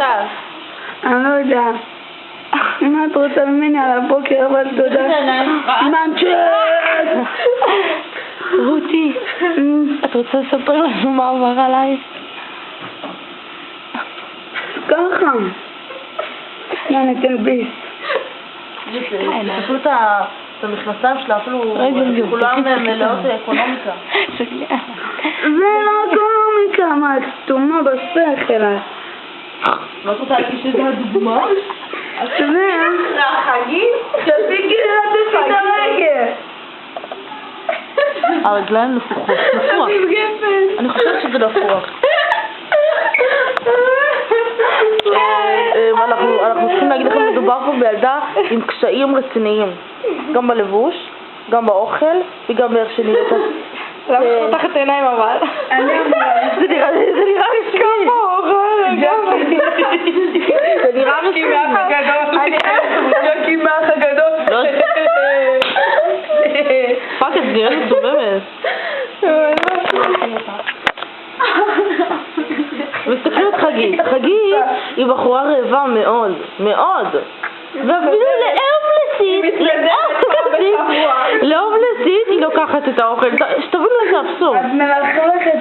אני לא יודע. אם את רוצה ממני על הבוקר, אבל תודה. מנצ'ט! רותי, את רוצה לספר לנו מה עבר עליי? ככה. אני אתן ביס. פשוט המכנסיים שלה אפילו כולם מלאות אקונומיקה. זה לא אקונומיקה, מה, את סתומה בשכל. לא רוצה להגיד שזה הדוגמה? זה... החגים? תפסיקי ללטף את הרגל. הרגליים נפוחות. נפוח. אני חושבת שזה נפוח. אנחנו צריכים להגיד לכם, מדובר פה בילדה עם קשיים רציניים. גם בלבוש, גם באוכל וגם באיך שנראית. למה פותחת עיניים אבל? זה נראה מסכים. זה נראה מסכים. ג'קי מאח הגדול. פאק, את נראית מסובבת. ותסתכלו את חגית. חגית היא בחורה רעבה מאוד, מאוד. ואפילו לאובלסית היא לוקחת את האוכל. שתבינו איזה אבסורד. את מלכלכת